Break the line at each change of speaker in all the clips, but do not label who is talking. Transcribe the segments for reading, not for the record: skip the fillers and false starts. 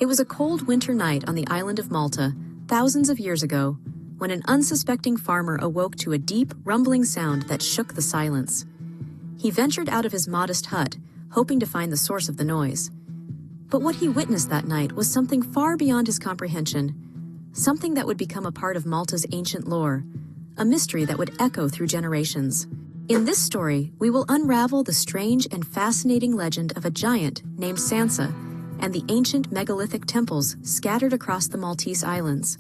It was a cold winter night on the island of Malta, thousands of years ago, when an unsuspecting farmer awoke to a deep, rumbling sound that shook the silence. He ventured out of his modest hut, hoping to find the source of the noise. But what he witnessed that night was something far beyond his comprehension, something that would become a part of Malta's ancient lore, a mystery that would echo through generations. In this story, we will unravel the strange and fascinating legend of a giant named Sansa and the ancient megalithic temples scattered across the Maltese Islands.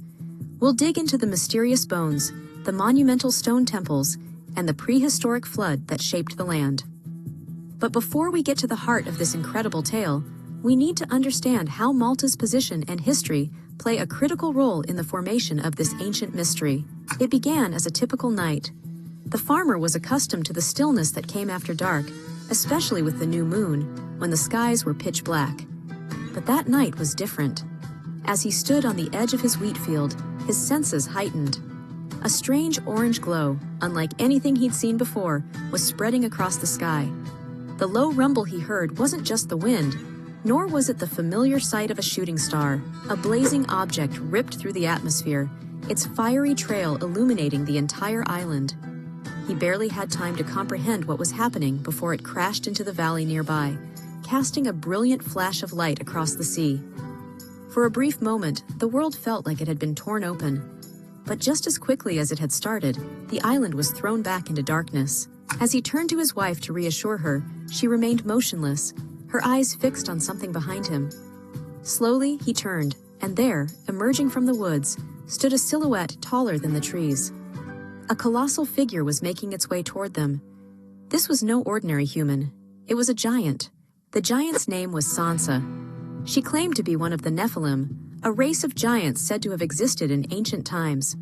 We'll dig into the mysterious bones, the monumental stone temples, and the prehistoric flood that shaped the land. But before we get to the heart of this incredible tale, we need to understand how Malta's position and history play a critical role in the formation of this ancient mystery. It began as a typical night. The farmer was accustomed to the stillness that came after dark, especially with the new moon, when the skies were pitch black. But that night was different. As he stood on the edge of his wheat field, his senses heightened. A strange orange glow, unlike anything he'd seen before, was spreading across the sky. The low rumble he heard wasn't just the wind, nor was it the familiar sight of a shooting star, a blazing object ripped through the atmosphere, its fiery trail illuminating the entire island. He barely had time to comprehend what was happening before it crashed into the valley nearby, casting a brilliant flash of light across the sea. For a brief moment, the world felt like it had been torn open. But just as quickly as it had started, the island was thrown back into darkness. As he turned to his wife to reassure her, she remained motionless, her eyes fixed on something behind him. Slowly, he turned, and there, emerging from the woods, stood a silhouette taller than the trees. A colossal figure was making its way toward them. This was no ordinary human. It was a giant. The giant's name was Sansa. She claimed to be one of the Nephilim, a race of giants said to have existed in ancient times.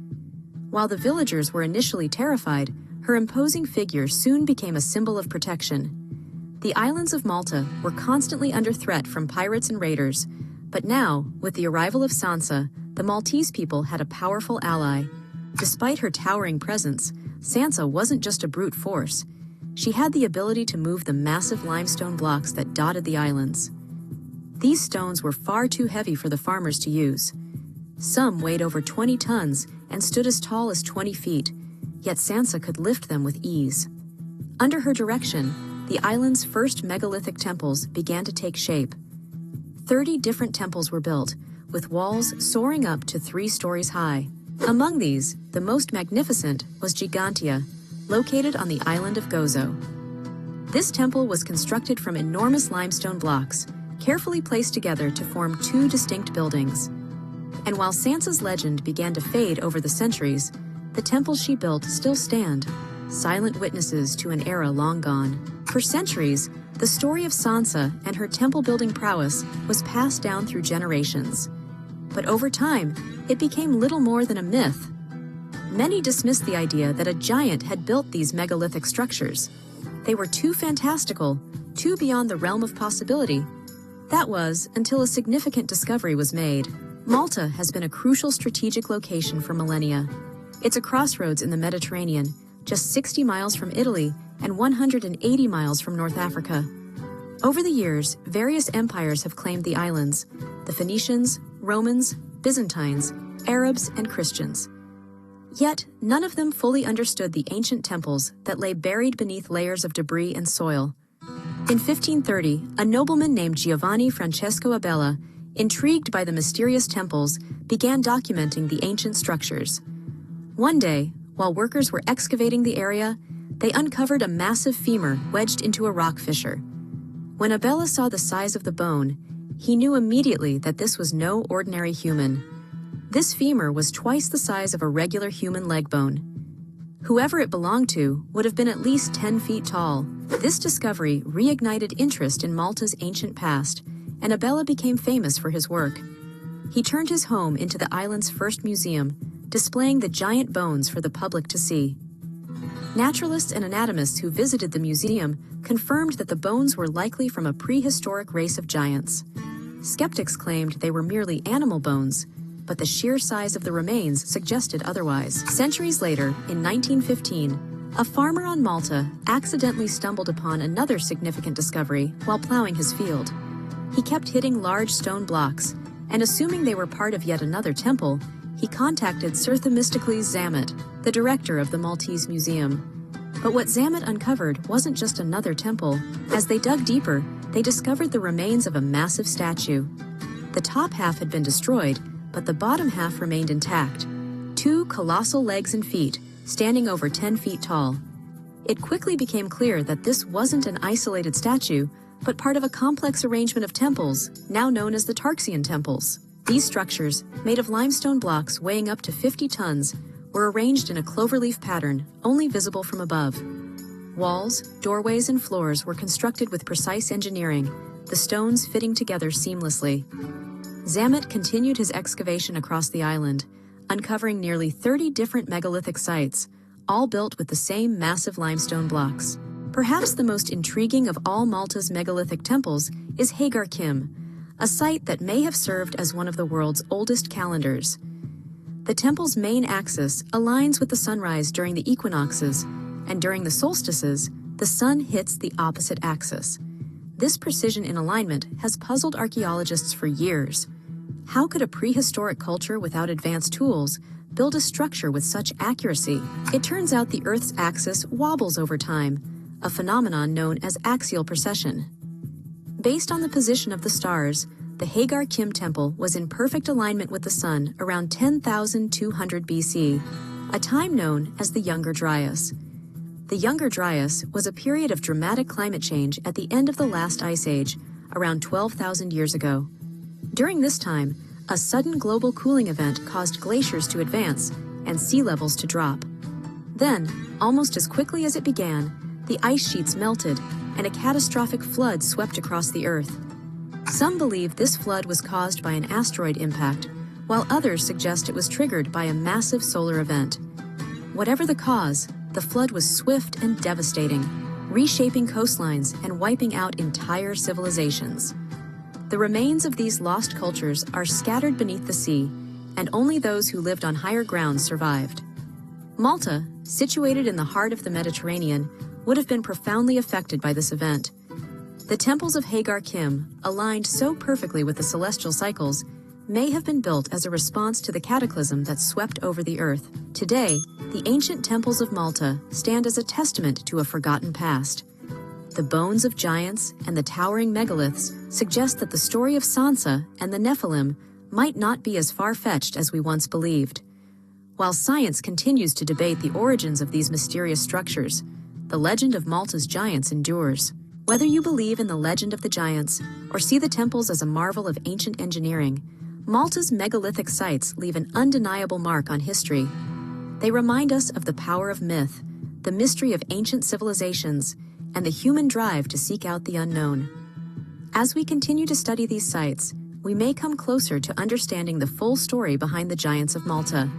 While the villagers were initially terrified, her imposing figure soon became a symbol of protection. The islands of Malta were constantly under threat from pirates and raiders, but now, with the arrival of Sansa, the Maltese people had a powerful ally. Despite her towering presence, Sansa wasn't just a brute force. She had the ability to move the massive limestone blocks that dotted the islands. These stones were far too heavy for the farmers to use. Some weighed over 20 tons and stood as tall as 20 feet, yet Sansa could lift them with ease. Under her direction, the island's first megalithic temples began to take shape. 30 different temples were built, with walls soaring up to 3 stories high. Among these, the most magnificent was Gigantia, located on the island of Gozo. This temple was constructed from enormous limestone blocks, carefully placed together to form 2 distinct buildings. And while Sansa's legend began to fade over the centuries, the temples she built still stand, silent witnesses to an era long gone. For centuries, the story of Sansa and her temple-building prowess was passed down through generations. But over time, it became little more than a myth. Many dismissed the idea that a giant had built these megalithic structures. They were too fantastical, too beyond the realm of possibility. That was until a significant discovery was made. Malta has been a crucial strategic location for millennia. It's a crossroads in the Mediterranean, just 60 miles from Italy and 180 miles from North Africa. Over the years, various empires have claimed the islands: the Phoenicians, Romans, Byzantines, Arabs, and Christians. Yet, none of them fully understood the ancient temples that lay buried beneath layers of debris and soil. In 1530, a nobleman named Giovanni Francesco Abella, intrigued by the mysterious temples, began documenting the ancient structures. One day, while workers were excavating the area, they uncovered a massive femur wedged into a rock fissure. When Abella saw the size of the bone, he knew immediately that this was no ordinary human. This femur was twice the size of a regular human leg bone. Whoever it belonged to would have been at least 10 feet tall. This discovery reignited interest in Malta's ancient past, and Abella became famous for his work. He turned his home into the island's first museum, displaying the giant bones for the public to see. Naturalists and anatomists who visited the museum confirmed that the bones were likely from a prehistoric race of giants. Skeptics claimed they were merely animal bones, but the sheer size of the remains suggested otherwise. Centuries later, in 1915, a farmer on Malta accidentally stumbled upon another significant discovery while plowing his field. He kept hitting large stone blocks, and assuming they were part of yet another temple, he contacted Sir Themistocles Zamet, the director of the Maltese Museum. But what Zamet uncovered wasn't just another temple. As they dug deeper, they discovered the remains of a massive statue. The top half had been destroyed, but the bottom half remained intact. Two colossal legs and feet, standing over 10 feet tall. It quickly became clear that this wasn't an isolated statue, but part of a complex arrangement of temples, now known as the Tarxian temples. These structures, made of limestone blocks weighing up to 50 tons, were arranged in a cloverleaf pattern, only visible from above. Walls, doorways, and floors were constructed with precise engineering, the stones fitting together seamlessly. Zamet continued his excavation across the island, uncovering nearly 30 different megalithic sites, all built with the same massive limestone blocks. Perhaps the most intriguing of all Malta's megalithic temples is Hagar Kim, a site that may have served as one of the world's oldest calendars. The temple's main axis aligns with the sunrise during the equinoxes, and during the solstices, the sun hits the opposite axis. This precision in alignment has puzzled archaeologists for years. How could a prehistoric culture without advanced tools build a structure with such accuracy? It turns out the Earth's axis wobbles over time, a phenomenon known as axial precession. Based on the position of the stars, the Hagar Kim Temple was in perfect alignment with the sun around 10,200 BC, a time known as the Younger Dryas. The Younger Dryas was a period of dramatic climate change at the end of the last ice age, around 12,000 years ago. During this time, a sudden global cooling event caused glaciers to advance and sea levels to drop. Then, almost as quickly as it began, the ice sheets melted and a catastrophic flood swept across the Earth. Some believe this flood was caused by an asteroid impact, while others suggest it was triggered by a massive solar event. Whatever the cause, the flood was swift and devastating, reshaping coastlines and wiping out entire civilizations. The remains of these lost cultures are scattered beneath the sea, and only those who lived on higher ground survived. Malta, situated in the heart of the Mediterranean, would have been profoundly affected by this event. The temples of Hagar Kim, aligned so perfectly with the celestial cycles, may have been built as a response to the cataclysm that swept over the Earth. Today, the ancient temples of Malta stand as a testament to a forgotten past. The bones of giants and the towering megaliths suggest that the story of Sansa and the Nephilim might not be as far-fetched as we once believed. While science continues to debate the origins of these mysterious structures, the legend of Malta's giants endures. Whether you believe in the legend of the giants or see the temples as a marvel of ancient engineering, Malta's megalithic sites leave an undeniable mark on history. They remind us of the power of myth, the mystery of ancient civilizations, and the human drive to seek out the unknown. As we continue to study these sites, we may come closer to understanding the full story behind the giants of Malta.